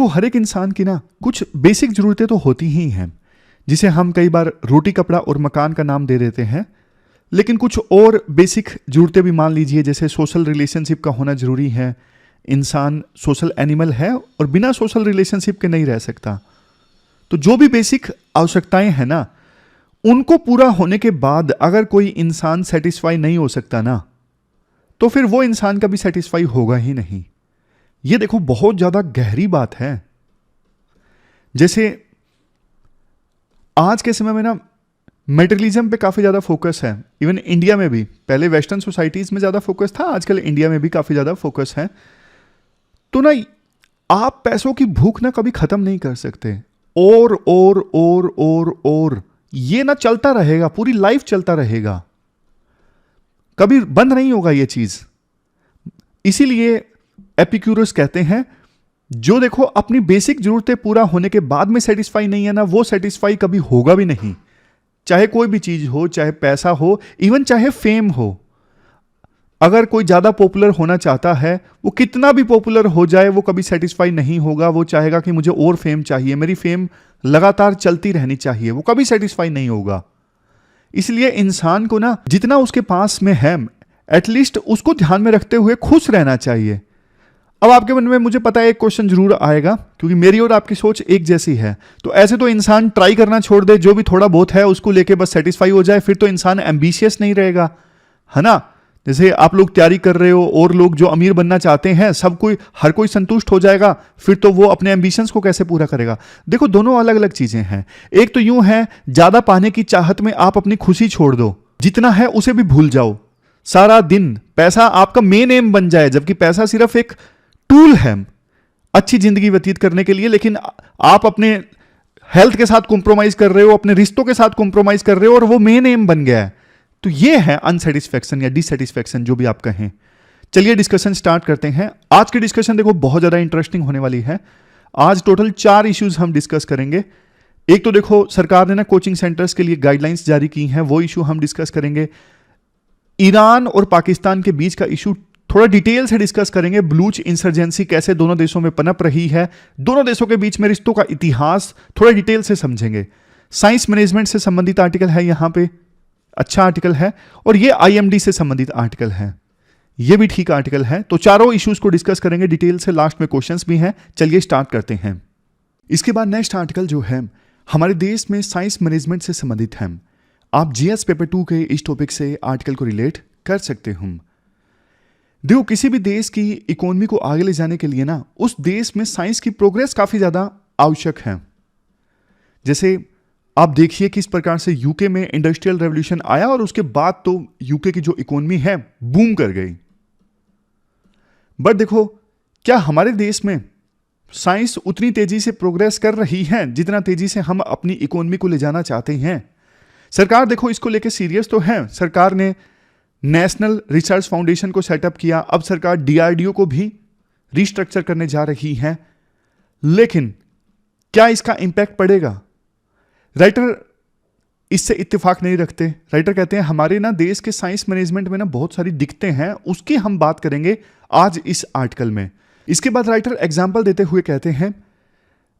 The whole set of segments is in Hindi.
देखो हर एक इंसान की ना कुछ बेसिक जरूरतें तो होती ही हैं, जिसे हम कई बार रोटी कपड़ा और मकान का नाम दे देते हैं। लेकिन कुछ और बेसिक जरूरतें भी मान लीजिए, जैसे सोशल रिलेशनशिप का होना जरूरी है। इंसान सोशल एनिमल है और बिना सोशल रिलेशनशिप के नहीं रह सकता। तो जो भी बेसिक आवश्यकताएं हैं ना, उनको पूरा होने के बाद अगर कोई इंसान सेटिस्फाई नहीं हो सकता ना, तो फिर वो इंसान कभी सेटिस्फाई होगा ही नहीं। ये देखो बहुत ज्यादा गहरी बात है। जैसे आज के समय में ना मेटेरियलिज्म पे काफी ज्यादा फोकस है, इवन इंडिया में भी। पहले वेस्टर्न सोसाइटीज में ज्यादा फोकस था, आजकल इंडिया में भी काफी ज्यादा फोकस है। तो ना आप पैसों की भूख ना कभी खत्म नहीं कर सकते। और ये ना चलता रहेगा, पूरी लाइफ चलता रहेगा, कभी बंद नहीं होगा ये चीज। इसीलिए एपिक्यूरस कहते हैं, जो देखो अपनी बेसिक जरूरतें पूरा होने के बाद में सेटिस्फाई नहीं है ना, वो सेटिस्फाई कभी होगा भी नहीं। चाहे कोई भी चीज हो, चाहे पैसा हो, इवन चाहे फेम हो। अगर कोई ज्यादा पॉपुलर होना चाहता है, वो कितना भी पॉपुलर हो जाए, वो कभी सेटिस्फाई नहीं होगा। वो चाहेगा कि मुझे और फेम चाहिए, मेरी फेम लगातार चलती रहनी चाहिए, वो कभी सेटिस्फाई नहीं होगा। इसलिए इंसान को ना जितना उसके पास में है, एटलीस्ट उसको ध्यान में रखते हुए खुश रहना चाहिए। अब आपके मन में मुझे पता है एक क्वेश्चन जरूर आएगा, क्योंकि मेरी और आपकी सोच एक जैसी है। तो ऐसे तो इंसान ट्राई करना छोड़ दे, जो भी थोड़ा बहुत है उसको लेके बस सेटिस्फाई हो जाए, फिर तो इंसान एम्बिशियस नहीं रहेगा, है ना। जैसे आप लोग तैयारी कर रहे हो और लोग जो अमीर बनना चाहते हैं, सब कोई हर कोई संतुष्ट हो जाएगा, फिर तो वो अपने एम्बिशंस को कैसे पूरा करेगा। देखो दोनों अलग अलग चीजें हैं। एक तो यूं है, ज्यादा पाने की चाहत में आप अपनी खुशी छोड़ दो, जितना है उसे भी भूल जाओ। सारा दिन पैसा आपका मेन एम बन जाए, जबकि पैसा सिर्फ एक टूल है अच्छी जिंदगी व्यतीत करने के लिए। लेकिन आप अपने हेल्थ के साथ कॉम्प्रोमाइज कर रहे हो, अपने रिश्तों के साथ कॉम्प्रोमाइज कर रहे हो, और वो मेन एम बन गया है। तो ये है अनसेटिस्फैक्शन या डिससेटिस्फैक्शन, जो भी आप कहें। चलिए डिस्कशन स्टार्ट करते हैं। आज की डिस्कशन देखो बहुत ज्यादा इंटरेस्टिंग होने वाली है। आज टोटल 4 इश्यूज हम डिस्कस करेंगे। एक तो देखो सरकार ने ना कोचिंग सेंटर्स के लिए गाइडलाइंस जारी की हैं, वो इशू हम डिस्कस करेंगे। ईरान और पाकिस्तान के बीच का इशू थोड़ा डिटेल से डिस्कस करेंगे। बलूच इंसर्जेंसी कैसे दोनों देशों में पनप रही है, दोनों देशों के बीच में रिश्तों का इतिहास थोड़ा डिटेल से समझेंगे। साइंस मैनेजमेंट से संबंधित आर्टिकल है यहां पे, अच्छा आर्टिकल है। और ये आईएमडी से संबंधित आर्टिकल है, ये भी ठीक आर्टिकल है। तो चारों इश्यूज को डिस्कस करेंगे डिटेल से, लास्ट में क्वेश्चंस भी हैं। चलिए स्टार्ट करते हैं। इसके बाद नेक्स्ट आर्टिकल जो है हमारे देश में साइंस मैनेजमेंट से संबंधित है। आप जीएस पेपर 2 के इस टॉपिक से आर्टिकल को रिलेट कर सकते हो। देखो किसी भी देश की इकोनॉमी को आगे ले जाने के लिए ना, उस देश में साइंस की प्रोग्रेस काफी ज्यादा आवश्यक है। जैसे आप देखिए किस प्रकार से यूके में इंडस्ट्रियल रेवोल्यूशन आया और उसके बाद तो यूके की जो इकोनॉमी है बूम कर गई। बट देखो क्या हमारे देश में साइंस उतनी तेजी से प्रोग्रेस कर रही है जितना तेजी से हम अपनी इकोनॉमी को ले जाना चाहते हैं? सरकार देखो इसको लेके सीरियस तो है। सरकार ने नेशनल रिसर्च फाउंडेशन को सेटअप किया, अब सरकार डीआरडीओ को भी रिस्ट्रक्चर करने जा रही है। लेकिन क्या इसका इंपैक्ट पड़ेगा? राइटर इससे इत्तेफाक नहीं रखते। राइटर कहते हैं हमारे ना देश के साइंस मैनेजमेंट में ना बहुत सारी दिक्कतें हैं, उसकी हम बात करेंगे आज इस आर्टिकल में। इसके बाद राइटर एग्जाम्पल देते हुए कहते हैं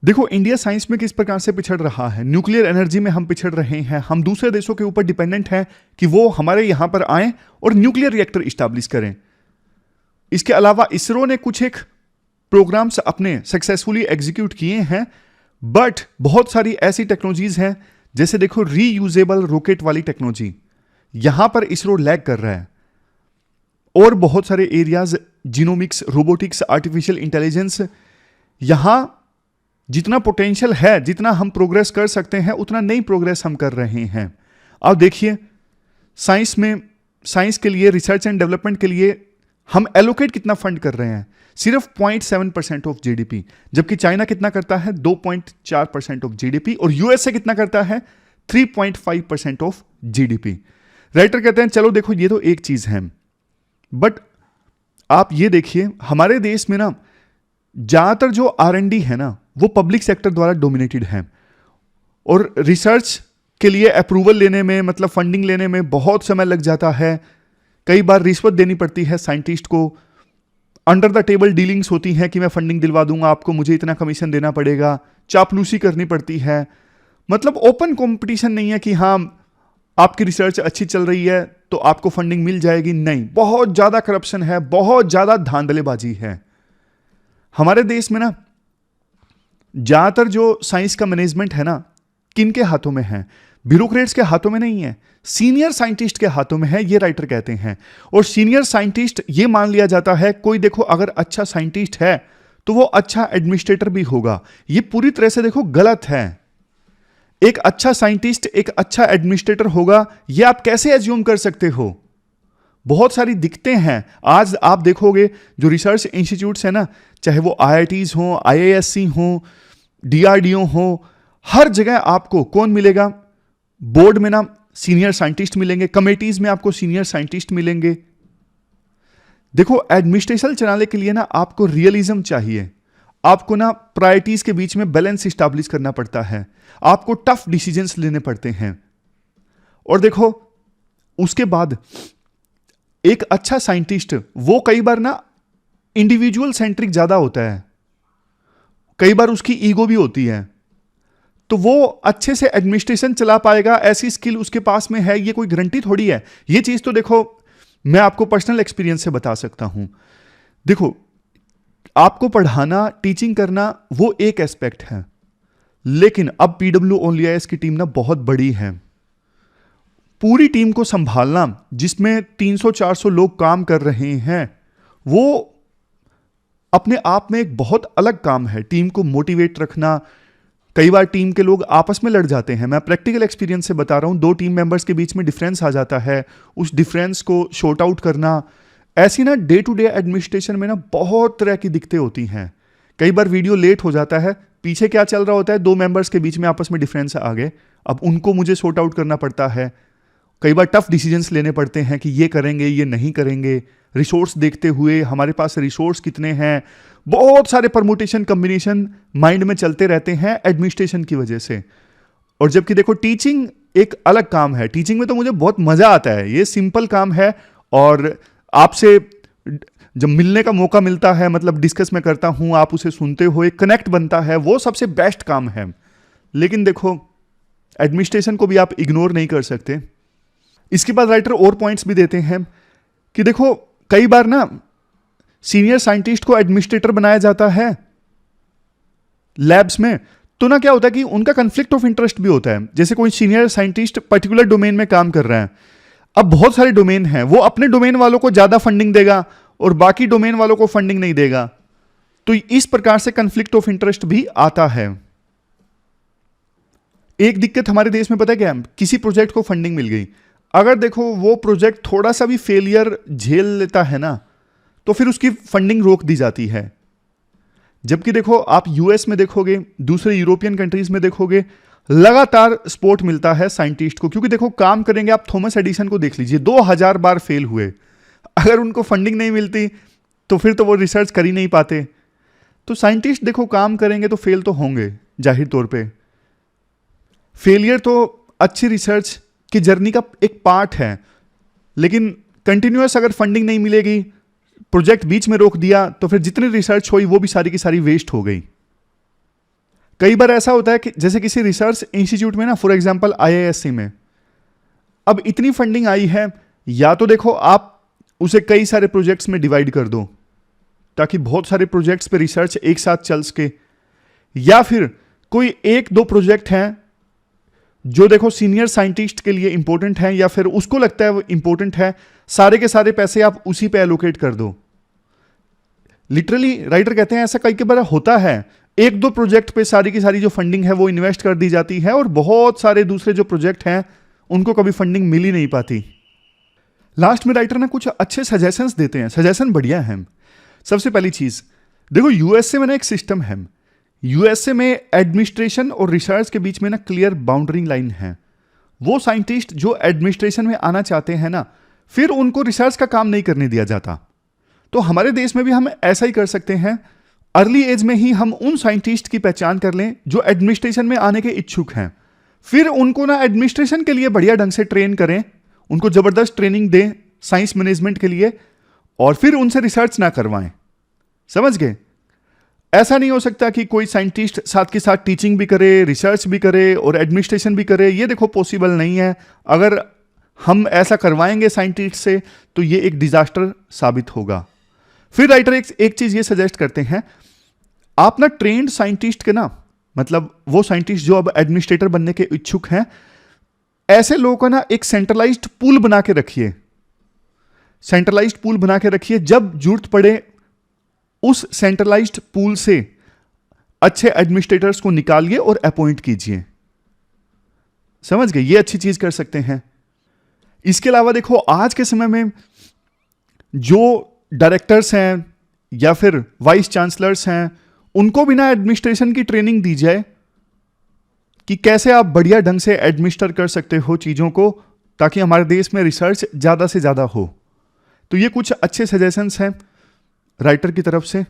देखो इंडिया साइंस में किस प्रकार से पिछड़ रहा है। न्यूक्लियर एनर्जी में हम पिछड़ रहे हैं, हम दूसरे देशों के ऊपर डिपेंडेंट हैं कि वो हमारे यहां पर आए और न्यूक्लियर रिएक्टर इस्टेब्लिश करें। इसके अलावा इसरो ने कुछ एक प्रोग्राम्स अपने सक्सेसफुली एग्जीक्यूट किए हैं, बट बहुत सारी ऐसी टेक्नोलॉजीज हैं, जैसे देखो रीयूजेबल रॉकेट वाली टेक्नोलॉजी, यहां पर इसरो लैग कर रहा है। और बहुत सारे areas, genomics, robotics, artificial intelligence, यहां जितना पोटेंशियल है, जितना हम प्रोग्रेस कर सकते हैं, उतना नई प्रोग्रेस हम कर रहे हैं। अब देखिए साइंस में, साइंस के लिए, रिसर्च एंड डेवलपमेंट के लिए हम एलोकेट कितना फंड कर रहे हैं, सिर्फ 0.7% ऑफ जीडीपी, जबकि चाइना कितना करता है 2.4% ऑफ जीडीपी, और यूएसए कितना करता है 3.5% ऑफ जीडीपी। राइटर कहते हैं चलो देखो ये तो एक चीज है, बट आप ये देखिए हमारे देश में ना ज्यादातर जो R&D है ना, वो पब्लिक सेक्टर द्वारा डोमिनेटेड है, और रिसर्च के लिए अप्रूवल लेने में, मतलब फंडिंग लेने में बहुत समय लग जाता है। कई बार रिश्वत देनी पड़ती है साइंटिस्ट को। अंडर द टेबल डीलिंग्स होती हैं कि मैं फंडिंग दिलवा दूंगा आपको, मुझे इतना कमीशन देना पड़ेगा, चापलूसी करनी पड़ती है। मतलब ओपन कंपटीशन नहीं है कि हाँ आपकी रिसर्च अच्छी चल रही है तो आपको फंडिंग मिल जाएगी, नहीं, बहुत ज्यादा करप्शन है, बहुत ज्यादा धांधलेबाजी है। हमारे देश में ना ज्यादातर जो साइंस का मैनेजमेंट है ना, किनके हाथों में है? ब्यूरोक्रेट्स के हाथों में नहीं है, सीनियर साइंटिस्ट के हाथों में है, ये राइटर कहते हैं। और सीनियर साइंटिस्ट ये मान लिया जाता है, कोई देखो अगर अच्छा साइंटिस्ट है तो वो अच्छा एडमिनिस्ट्रेटर भी होगा। ये पूरी तरह से देखो गलत है। एक अच्छा साइंटिस्ट एक अच्छा एडमिनिस्ट्रेटर होगा, ये आप कैसे एज्यूम कर सकते हो? बहुत सारी दिक्कतें हैं। आज आप देखोगे जो रिसर्च इंस्टीट्यूट्स हैं ना, चाहे वो IITs हो, IISc हो, DRDO हो, हर जगह आपको कौन मिलेगा? बोर्ड में ना सीनियर साइंटिस्ट मिलेंगे, कमेटीज में आपको सीनियर साइंटिस्ट मिलेंगे। देखो एडमिनिस्ट्रेशन चलाने के लिए ना आपको रियलिज्म चाहिए, आपको ना प्रायोरिटीज के बीच में बैलेंस स्टैब्लिश करना पड़ता है, आपको टफ डिसीजंस लेने पड़ते हैं। और देखो उसके बाद एक अच्छा साइंटिस्ट वो कई बार ना इंडिविजुअल सेंट्रिक ज्यादा होता है, कई बार उसकी ईगो भी होती है, तो वो अच्छे से एडमिनिस्ट्रेशन चला पाएगा, ऐसी स्किल उसके पास में है, ये कोई गारंटी थोड़ी है। ये चीज तो देखो मैं आपको पर्सनल एक्सपीरियंस से बता सकता हूं। देखो आपको पढ़ाना, टीचिंग करना वो एक एस्पेक्ट है, लेकिन अब PW OnlyIS की टीम ना बहुत बड़ी है। पूरी टीम को संभालना जिसमें 300-400 लोग काम कर रहे हैं, वो अपने आप में एक बहुत अलग काम है। टीम को मोटिवेट रखना, कई बार टीम के लोग आपस में लड़ जाते हैं, मैं प्रैक्टिकल एक्सपीरियंस से बता रहा हूं। 2 टीम मेंबर्स के बीच में डिफरेंस आ जाता है, उस डिफरेंस को शॉर्ट आउट करना, ऐसी ना डे टू डे एडमिनिस्ट्रेशन में ना बहुत तरह की दिक्कतें होती हैं। कई बार वीडियो लेट हो जाता है, पीछे क्या चल रहा होता है, 2 मेंबर्स के बीच में आपस में डिफरेंस आ गए, अब उनको मुझे सॉर्ट आउट करना पड़ता है। कई बार टफ डिसीजंस लेने पड़ते हैं कि ये करेंगे ये नहीं करेंगे, रिसोर्स देखते हुए हमारे पास रिसोर्स कितने हैं, बहुत सारे परमुटेशन कॉम्बिनेशन माइंड में चलते रहते हैं एडमिनिस्ट्रेशन की वजह से। और जबकि देखो टीचिंग एक अलग काम है, टीचिंग में तो मुझे बहुत मजा आता है, ये सिंपल काम है, और आपसे जब मिलने का मौका मिलता है, मतलब डिस्कस मैं करता हूं, आप उसे सुनते हो, एक कनेक्ट बनता है, वो सबसे बेस्ट काम है। लेकिन देखो एडमिनिस्ट्रेशन को भी आप इग्नोर नहीं कर सकते। इसके बाद राइटर और पॉइंट्स भी देते हैं कि देखो कई बार ना सीनियर साइंटिस्ट को एडमिनिस्ट्रेटर बनाया जाता है लैब्स में, तो ना क्या होता है कि उनका कन्फ्लिक्ट ऑफ इंटरेस्ट भी होता है। जैसे कोई सीनियर साइंटिस्ट पर्टिकुलर डोमेन में काम कर रहा है, अब बहुत सारे डोमेन हैं, वो अपने डोमेन वालों को ज्यादा फंडिंग देगा और बाकी डोमेन वालों को फंडिंग नहीं देगा, तो इस प्रकार से कन्फ्लिक्ट ऑफ इंटरेस्ट भी आता है। एक दिक्कत हमारे देश में पता है क्या है? किसी प्रोजेक्ट को फंडिंग मिल गई, अगर देखो वो प्रोजेक्ट थोड़ा सा भी फेलियर झेल लेता है ना, तो फिर उसकी फंडिंग रोक दी जाती है। जबकि देखो आप US में देखोगे, दूसरे यूरोपियन कंट्रीज में देखोगे, लगातार सपोर्ट मिलता है साइंटिस्ट को, क्योंकि देखो काम करेंगे। आप थॉमस एडिसन को देख लीजिए, 2000 बार फेल हुए, अगर उनको फंडिंग नहीं मिलती तो फिर तो वो रिसर्च कर ही नहीं पाते। तो साइंटिस्ट देखो काम करेंगे तो फेल तो होंगे, जाहिर तौर पे फेलियर तो अच्छी रिसर्च की जर्नी का एक पार्ट है, लेकिन कंटिन्यूअस अगर फंडिंग नहीं मिलेगी, प्रोजेक्ट बीच में रोक दिया, तो फिर जितनी रिसर्च हुई वो भी सारी की सारी वेस्ट हो गई। कई बार ऐसा होता है कि जैसे किसी रिसर्च इंस्टीट्यूट में ना, फॉर एग्जांपल IISc में, अब इतनी फंडिंग आई है, या तो देखो आप उसे कई सारे प्रोजेक्ट्स में डिवाइड कर दो ताकि बहुत सारे प्रोजेक्ट्स पे रिसर्च एक साथ चल सके, या फिर कोई 1-2 प्रोजेक्ट हैं जो देखो सीनियर साइंटिस्ट के लिए इंपॉर्टेंट है, या फिर उसको लगता है वो इंपॉर्टेंट है, सारे के सारे पैसे आप उसी पे एलोकेट कर दो। लिटरली राइटर कहते हैं ऐसा कई बार होता है, 1-2 प्रोजेक्ट पे सारी की सारी जो फंडिंग है वो इन्वेस्ट कर दी जाती है, और बहुत सारे दूसरे जो प्रोजेक्ट हैं उनको कभी फंडिंग मिल ही नहीं पाती। लास्ट में राइटर ना कुछ अच्छे सजेशंस देते हैं, सजेशन बढ़िया है। सबसे पहली चीज देखो, USA में ना एक सिस्टम है, USA में एडमिनिस्ट्रेशन और रिसर्च के बीच में ना क्लियर बाउंड्री लाइन है। वो साइंटिस्ट जो एडमिनिस्ट्रेशन में आना चाहते हैं ना, फिर उनको रिसर्च का काम नहीं करने दिया जाता। तो हमारे देश में भी हम ऐसा ही कर सकते हैं, अर्ली एज में ही हम उन साइंटिस्ट की पहचान कर लें जो एडमिनिस्ट्रेशन में आने के इच्छुक हैं, फिर उनको ना एडमिनिस्ट्रेशन के लिए बढ़िया ढंग से ट्रेन करें, उनको जबरदस्त ट्रेनिंग दें साइंस मैनेजमेंट के लिए, और फिर उनसे रिसर्च ना करवाएं। समझ गए? ऐसा नहीं हो सकता कि कोई साइंटिस्ट साथ के साथ टीचिंग भी करे, रिसर्च भी करे और एडमिनिस्ट्रेशन भी करे। ये देखो पॉसिबल नहीं है। अगर हम ऐसा करवाएंगे साइंटिस्ट से तो ये एक डिजास्टर साबित होगा। फिर राइटर एक चीज ये सजेस्ट करते हैं, आप ना ट्रेंड साइंटिस्ट के ना, मतलब वो साइंटिस्ट जो अब एडमिनिस्ट्रेटर बनने के इच्छुक हैं, ऐसे लोगों का ना एक सेंट्रलाइज्ड पूल बना के रखिए। सेंट्रलाइज्ड पूल बना के रखिए, जब जरूरत पड़े उस सेंट्रलाइज्ड पूल से अच्छे एडमिनिस्ट्रेटर्स को निकालिए और अपॉइंट कीजिए। समझ गए? ये अच्छी चीज कर सकते हैं। इसके अलावा देखो आज के समय में जो डायरेक्टर्स हैं या फिर वाइस चांसलर्स हैं, उनको भी ना एडमिनिस्ट्रेशन की ट्रेनिंग दी जाए कि कैसे आप बढ़िया ढंग से एडमिनिस्टर कर सकते हो चीजों को, ताकि हमारे देश में रिसर्च ज्यादा से ज्यादा हो। तो ये कुछ अच्छे सजेशंस हैं राइटर की तरफ से।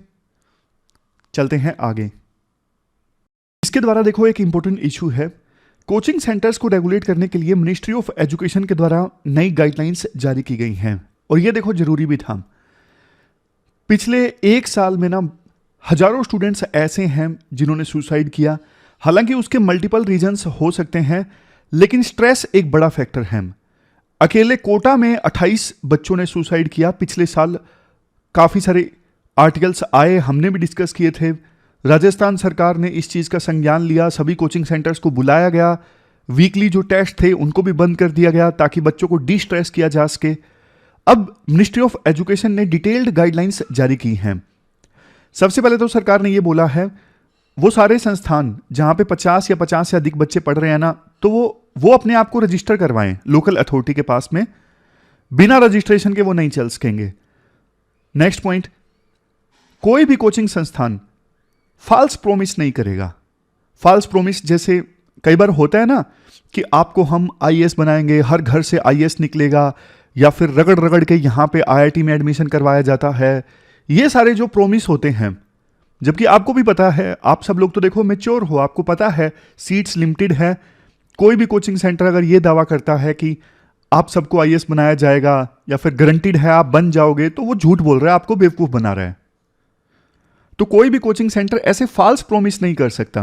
चलते हैं आगे। इसके द्वारा देखो एक इंपॉर्टेंट इशू है, कोचिंग सेंटर्स को रेगुलेट करने के लिए मिनिस्ट्री ऑफ एजुकेशन के द्वारा नई गाइडलाइंस जारी की गई हैं, और ये देखो जरूरी भी था। पिछले एक साल में ना हजारों स्टूडेंट्स ऐसे हैं जिन्होंने सुसाइड किया। हालांकि उसके मल्टीपल रीजंस हो सकते हैं, लेकिन स्ट्रेस एक बड़ा फैक्टर है। अकेले कोटा में 28 बच्चों ने सुसाइड किया पिछले साल। काफ़ी सारे आर्टिकल्स आए, हमने भी डिस्कस किए थे। राजस्थान सरकार ने इस चीज़ का संज्ञान लिया, सभी कोचिंग सेंटर्स को बुलाया गया, वीकली जो टेस्ट थे उनको भी बंद कर दिया गया ताकि बच्चों को डिस्ट्रेस किया जा सके। अब मिनिस्ट्री ऑफ एजुकेशन ने डिटेल्ड गाइडलाइंस जारी की हैं। सबसे पहले तो सरकार ने ये बोला है, वो सारे संस्थान जहाँ पे 50 या 50 से अधिक बच्चे पढ़ रहे हैं ना, तो वो अपने आप को रजिस्टर करवाएं लोकल अथॉरिटी के पास में। बिना रजिस्ट्रेशन के वो नहीं चल सकेंगे। नेक्स्ट पॉइंट, कोई भी कोचिंग संस्थान फॉल्स प्रॉमिस नहीं करेगा। फॉल्स प्रॉमिस जैसे कई बार होता है ना कि आपको हम आईएएस बनाएंगे, हर घर से आईएएस निकलेगा, या फिर रगड़ रगड़ के यहाँ पे आईआईटी में एडमिशन करवाया जाता है। ये सारे जो प्रॉमिस होते हैं, जबकि आपको भी पता है, आप सब लोग तो देखो मैच्योर हो, आपको पता है सीट्स लिमिटेड है। कोई भी कोचिंग सेंटर अगर ये दावा करता है कि आप सबको आईएएस बनाया जाएगा या फिर गारंटीड है आप बन जाओगे, तो वो झूठ बोल रहा है, आपको बेवकूफ बना रहा है। तो कोई भी कोचिंग सेंटर ऐसे फॉल्स प्रॉमिस नहीं कर सकता।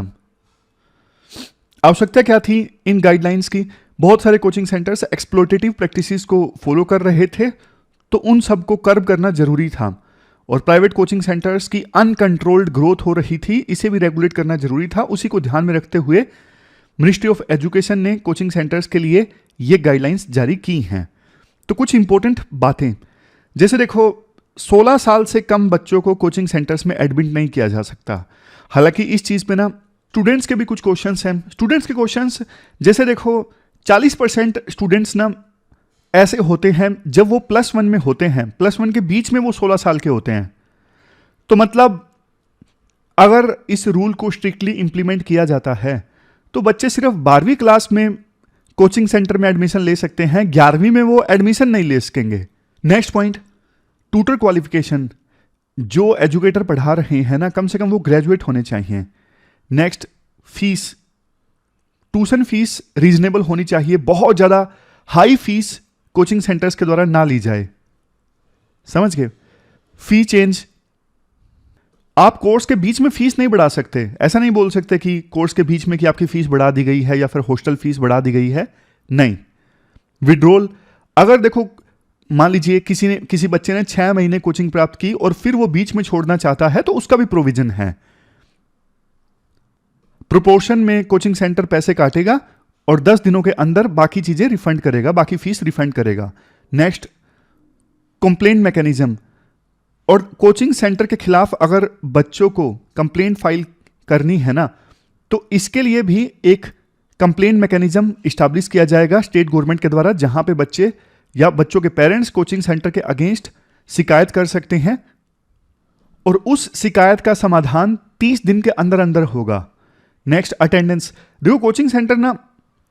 आवश्यकता क्या थी इन गाइडलाइंस की? बहुत सारे कोचिंग सेंटर्स एक्सप्लॉयटेटिव प्रैक्टिसेस को फॉलो कर रहे थे, तो उन सबको कर्ब करना जरूरी था। और प्राइवेट कोचिंग सेंटर्स की अनकंट्रोल्ड ग्रोथ हो रही थी, इसे भी रेगुलेट करना जरूरी था। उसी को ध्यान में रखते हुए मिनिस्ट्री ऑफ एजुकेशन ने कोचिंग सेंटर्स के लिए ये गाइडलाइंस जारी की हैं। तो कुछ इंपॉर्टेंट बातें, जैसे देखो 16 साल से कम बच्चों को कोचिंग सेंटर्स में एडमिट नहीं किया जा सकता। हालांकि इस चीज़ पे ना स्टूडेंट्स के भी कुछ क्वेश्चंस हैं। स्टूडेंट्स के क्वेश्चंस जैसे देखो 40% स्टूडेंट्स ना ऐसे होते हैं जब वो +1 में होते हैं, +1 के बीच में वो 16 साल के होते हैं। तो मतलब अगर इस रूल को स्ट्रिक्टली इंप्लीमेंट किया जाता है तो बच्चे सिर्फ 12वीं क्लास में कोचिंग सेंटर में एडमिशन ले सकते हैं, 11वीं में वो एडमिशन नहीं ले सकेंगे। Next point, tutor qualification. जो एजुकेटर पढ़ा रहे हैं ना, कम से कम वो ग्रेजुएट होने चाहिए। Next, fees, tuition fees reasonable होनी चाहिए। बहुत ज़्यादा हाई फीस कोचिंग सेंटर्स के द्वारा ना ली जाए। समझ गए? फी चेंज, आप कोर्स के बीच में फीस नहीं बढ़ा सकते। ऐसा नहीं बोल सकते कि कोर्स के बीच में कि आपकी फीस बढ़ा दी गई है या फिर हॉस्टल फीस बढ़ा दी गई है। नहीं। विड्रॉल, अगर देखो मान लीजिए किसी बच्चे ने 6 महीने कोचिंग प्राप्त की और फिर वो बीच में छोड़ना चाहता है, तो उसका भी प्रोविजन है। प्रोपोर्शन में कोचिंग सेंटर पैसे काटेगा और 10 दिनों के अंदर बाकी चीजें रिफंड करेगा, बाकी फीस रिफंड करेगा। नेक्स्ट, कंप्लेंट मैकेनिज्म, और कोचिंग सेंटर के खिलाफ अगर बच्चों को कंप्लेंट फाइल करनी है ना, तो इसके लिए भी एक कंप्लेंट मैकेनिज्म इस्टेब्लिश किया जाएगा स्टेट गवर्नमेंट के द्वारा, जहां पे बच्चे या बच्चों के पेरेंट्स कोचिंग सेंटर के अगेंस्ट शिकायत कर सकते हैं और उस शिकायत का समाधान 30 दिन के अंदर अंदर होगा। Next, attendance. देखो कोचिंग सेंटर ना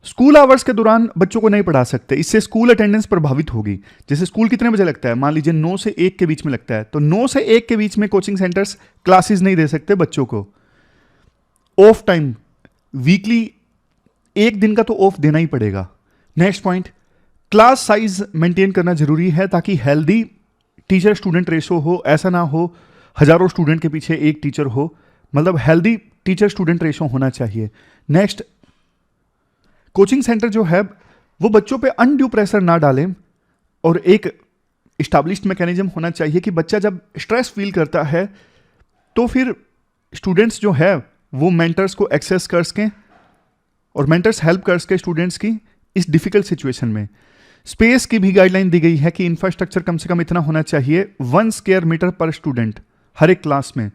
स्कूल आवर्स के दौरान बच्चों को नहीं पढ़ा सकते, इससे स्कूल अटेंडेंस प्रभावित होगी। जैसे स्कूल कितने बजे लगता है, मान लीजिए 9 से 1 के बीच में लगता है, तो 9 से 1 के बीच में कोचिंग सेंटर्स क्लासेस नहीं दे सकते बच्चों को। ऑफ टाइम, वीकली 1 दिन का तो ऑफ देना ही पड़ेगा। Next point, class size maintain करना जरूरी है ताकि हेल्दी टीचर स्टूडेंट रेशो हो। ऐसा ना हो हजारों स्टूडेंट के पीछे एक टीचर हो, मतलब हेल्दी टीचर स्टूडेंट रेशो होना चाहिए। नेक्स्ट, कोचिंग सेंटर जो है वो बच्चों पे अनड्यू प्रेशर ना डालें, और एक इस्टेब्लिश्ड मैकेनिज्म होना चाहिए कि बच्चा जब स्ट्रेस फील करता है तो फिर स्टूडेंट्स जो है वो मेंटर्स को एक्सेस कर सकें और मेंटर्स हेल्प कर सके स्टूडेंट्स की इस डिफिकल्ट सिचुएशन में। स्पेस की भी गाइडलाइन दी गई है कि इंफ्रास्ट्रक्चर कम से कम इतना होना चाहिए 1 स्क्वायर मीटर पर स्टूडेंट हर एक क्लास में।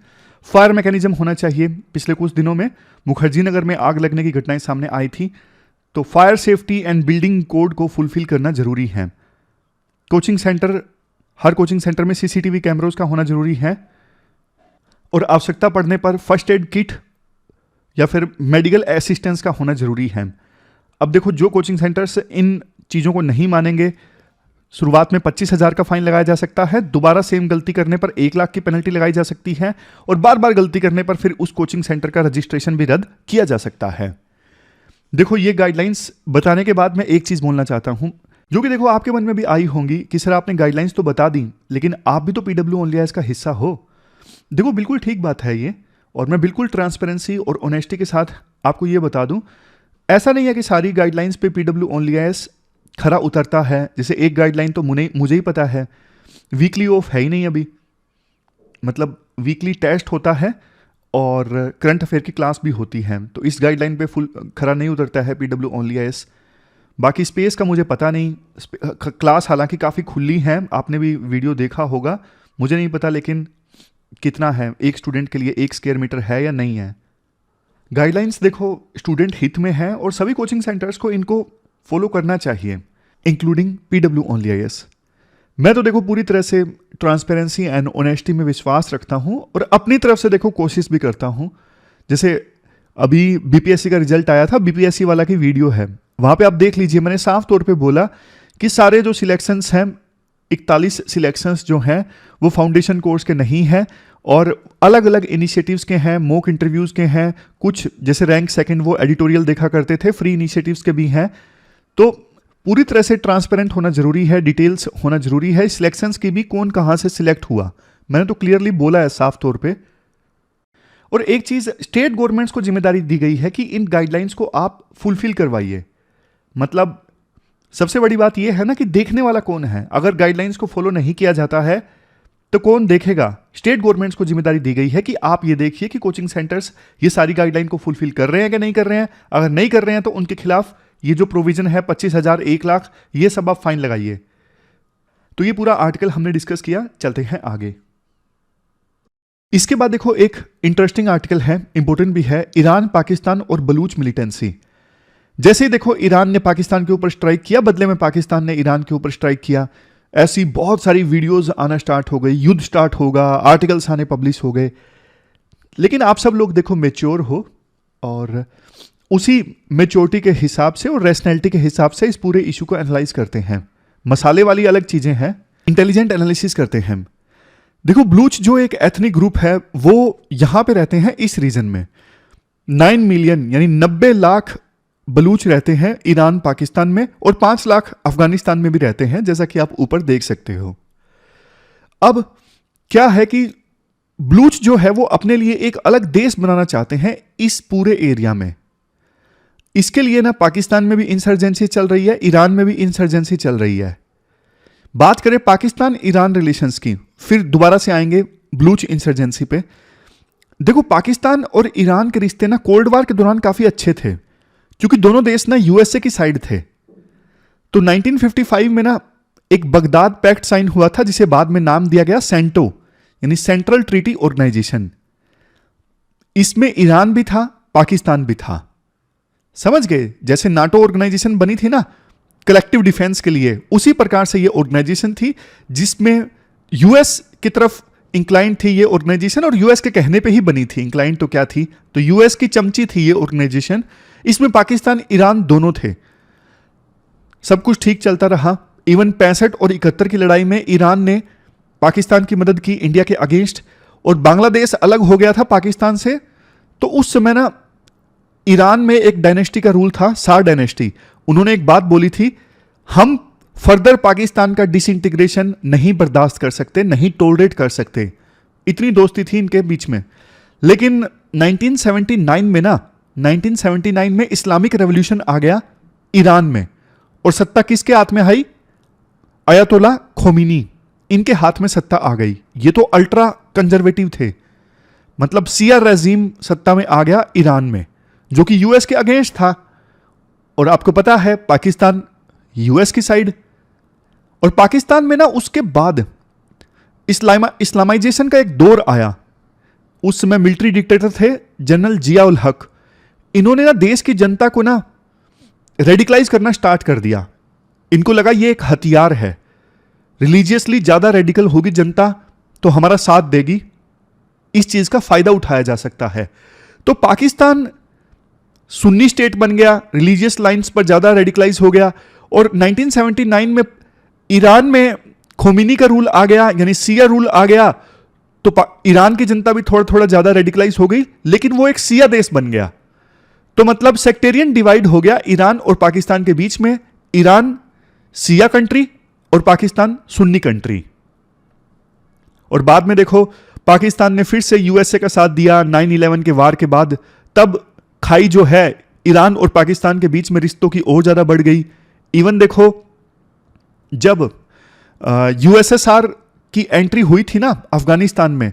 फायर मैकेनिज्म होना चाहिए। पिछले कुछ दिनों में मुखर्जी नगर में आग लगने की घटनाएं सामने आई थी, तो fire safety and building code को फुलफिल करना जरूरी है। कोचिंग सेंटर, हर कोचिंग सेंटर में सीसीटीवी कैमरों का होना जरूरी है, और आवश्यकता पड़ने पर फर्स्ट एड किट या फिर मेडिकल असिस्टेंस का होना जरूरी है। अब देखो, जो कोचिंग सेंटर्स इन चीज़ों को नहीं मानेंगे, शुरुआत में 25,000 का फाइन लगाया जा सकता है, दोबारा सेम गलती करने पर 1 लाख की पेनल्टी लगाई जा सकती है, और बार बार गलती करने पर फिर उस कोचिंग सेंटर का रजिस्ट्रेशन भी रद्द किया जा सकता है। देखो, ये गाइडलाइंस बताने के बाद मैं एक चीज़ बोलना चाहता हूं, जो कि देखो आपके मन में भी आई होंगी कि सर आपने गाइडलाइंस तो बता दी, लेकिन आप भी तो पीडब्ल्यू ओनली आईएएस का हिस्सा हो। देखो, बिल्कुल ठीक बात है ये, और मैं बिल्कुल ट्रांसपेरेंसी और ऑनेस्टी के साथ आपको ये बता दूं, ऐसा नहीं है कि सारी गाइडलाइंस पे पीडब्ल्यू ओनली आईएएस खरा उतरता है। जैसे एक गाइडलाइन तो मुझे ही पता है, वीकली ऑफ है ही नहीं अभी, मतलब वीकली टेस्ट होता है और करंट अफेयर की क्लास भी होती है, तो इस गाइडलाइन पे फुल खरा नहीं उतरता है पीडब्ल्यू ओनली आईएएस। बाकी स्पेस का मुझे पता नहीं, क्लास हालांकि काफ़ी खुली है, आपने भी वीडियो देखा होगा, मुझे नहीं पता लेकिन कितना है एक स्टूडेंट के लिए 1 स्क्वायर मीटर है या नहीं है। गाइडलाइंस देखो स्टूडेंट हित में है और सभी कोचिंग सेंटर्स को इनको फॉलो करना चाहिए, इंक्लूडिंग पीडब्ल्यू ओनली आईएएस। मैं तो देखो पूरी तरह से ट्रांसपेरेंसी एंड ऑनेस्टी में विश्वास रखता हूं और अपनी तरफ से देखो कोशिश भी करता हूं। जैसे अभी बीपीएससी का रिजल्ट आया था, बीपीएससी वाला की वीडियो है, वहां पे आप देख लीजिए, मैंने साफ तौर पे बोला कि सारे जो सिलेक्शंस हैं, 41 सिलेक्शंस जो हैं वो फाउंडेशन कोर्स के नहीं हैं और अलग अलग इनिशिएटिव्स के हैं, मॉक इंटरव्यूज के हैं, कुछ जैसे रैंक सेकंड वो एडिटोरियल देखा करते थे, फ्री इनिशिएटिव्स के भी हैं। तो पूरी तरह से ट्रांसपेरेंट होना जरूरी है, डिटेल्स होना जरूरी है, सिलेक्शंस की भी कौन कहां से सिलेक्ट हुआ, मैंने तो क्लियरली बोला है साफ तौर पे। और एक चीज स्टेट गवर्नमेंट्स को जिम्मेदारी दी गई है कि इन गाइडलाइंस को आप फुलफिल करवाइए। मतलब सबसे बड़ी बात यह है ना कि देखने वाला कौन है, अगर गाइडलाइंस को फॉलो नहीं किया जाता है तो कौन देखेगा। स्टेट गवर्नमेंट्स को जिम्मेदारी दी गई है कि आप ये देखिए कि कोचिंग सेंटर्स ये सारी गाइडलाइन को फुलफिल कर रहे हैं कि नहीं कर रहे हैं। अगर नहीं कर रहे हैं तो उनके खिलाफ ये जो प्रोविजन है 25,000, 1 लाख, ये सब आप फाइन लगाइए। तो ये पूरा आर्टिकल हमने डिस्कस किया, चलते हैं आगे। इसके बाद देखो एक इंटरेस्टिंग आर्टिकल है, इंपॉर्टेंट भी है, ईरान, पाकिस्तान और बलूच मिलिटेंसी। जैसे ही देखो ईरान ने पाकिस्तान के ऊपर स्ट्राइक किया, बदले में पाकिस्तान ने ईरान के ऊपर स्ट्राइक किया, ऐसी बहुत सारी वीडियोस आना स्टार्ट हो गई, युद्ध स्टार्ट होगा, आर्टिकल्स आने पब्लिश हो गए। लेकिन आप सब लोग देखो मैच्योर हो और उसी मैच्योरिटी के हिसाब से और रैशनैलिटी के हिसाब से इस पूरे इशू को एनालाइज करते हैं। मसाले वाली अलग चीजें हैं, इंटेलिजेंट एनालिसिस करते हैं। देखो बलूच जो एक एथनिक ग्रुप है वो यहां पे रहते हैं इस रीजन में, 9 मिलियन यानी 90 लाख बलूच रहते हैं ईरान पाकिस्तान में, और 5 लाख अफगानिस्तान में भी रहते हैं, जैसा कि आप ऊपर देख सकते हो। अब क्या है कि बलूच जो है वो अपने लिए एक अलग देश बनाना चाहते हैं इस पूरे एरिया में। इसके लिए ना पाकिस्तान में भी इंसर्जेंसी चल रही है, ईरान में भी इंसर्जेंसी चल रही है। बात करें पाकिस्तान ईरान रिलेशंस की, फिर दोबारा से आएंगे बलूच इंसर्जेंसी पे। देखो पाकिस्तान और ईरान के रिश्ते ना कोल्ड वॉर के दौरान काफी अच्छे थे, क्योंकि दोनों देश ना यूएसए की साइड थे। तो 1955 में ना एक बगदाद पैक्ट साइन हुआ था, जिसे बाद में नाम दिया गया सेंटो यानी सेंट्रल ट्रीटी ऑर्गेनाइजेशन। इसमें ईरान भी था, पाकिस्तान भी था, समझ गए। जैसे नाटो ऑर्गेनाइजेशन बनी थी ना कलेक्टिव डिफेंस के लिए, उसी प्रकार से ये ऑर्गेनाइजेशन थी जिसमें यूएस की तरफ इंक्लाइन थी ये ऑर्गेनाइजेशन, और यूएस के कहने पे ही बनी थी। इंक्लाइन तो क्या थी, तो यूएस की चमची थी ये ऑर्गेनाइजेशन। इसमें पाकिस्तान ईरान दोनों थे, सब कुछ ठीक चलता रहा। इवन 65 और 71 की लड़ाई में ईरान ने पाकिस्तान की मदद की इंडिया के अगेंस्ट, और बांग्लादेश अलग हो गया था पाकिस्तान से। तो उस समय ना ईरान में एक डायनेस्टी का रूल था, शाह डायनेस्टी। उन्होंने एक बात बोली थी, हम फर्दर पाकिस्तान का डिसइंटीग्रेशन नहीं बर्दाश्त कर सकते, नहीं टॉलरेट कर सकते। इतनी दोस्ती थी इनके बीच में। लेकिन 1979 में ना, 1979 में इस्लामिक रेवोल्यूशन आ गया ईरान में, और सत्ता किसके हाथ में आई? अयतोला खोमेनी, इनके हाथ में सत्ता आ गई। ये तो अल्ट्रा कंजर्वेटिव थे, मतलब सिया रेजीम सत्ता में आ गया ईरान में, जो कि यूएस के अगेंस्ट था। और आपको पता है पाकिस्तान यूएस की साइड। और पाकिस्तान में ना उसके बाद इस्लामाइजेशन का एक दौर आया। उस समय मिलिट्री डिक्टेटर थे जनरल जिया उल हक। इन्होंने ना देश की जनता को ना रेडिकलाइज करना स्टार्ट कर दिया। इनको लगा ये एक हथियार है, रिलीजियसली ज्यादा रेडिकल होगी जनता तो हमारा साथ देगी, इस चीज का फायदा उठाया जा सकता है। तो पाकिस्तान सुन्नी स्टेट बन गया, रिलीजियस लाइंस पर ज्यादा रेडिकलाइज हो गया। और 1979 में ईरान में खोमेनी का रूल आ गया, यानी सिया रूल आ गया, तो ईरान की जनता भी थोड़ा थोड़ा ज्यादा रेडिकलाइज हो गई, लेकिन वो एक सिया देश बन गया। तो मतलब सेक्टेरियन डिवाइड हो गया ईरान और पाकिस्तान के बीच में। ईरान सिया कंट्री और पाकिस्तान सुन्नी कंट्री। और बाद में देखो पाकिस्तान ने फिर से यूएसए का साथ दिया 9/11 के वार के बाद। तब खाई जो है ईरान और पाकिस्तान के बीच में रिश्तों की और ज्यादा बढ़ गई। इवन देखो जब यूएसएसआर की एंट्री हुई थी ना अफगानिस्तान में,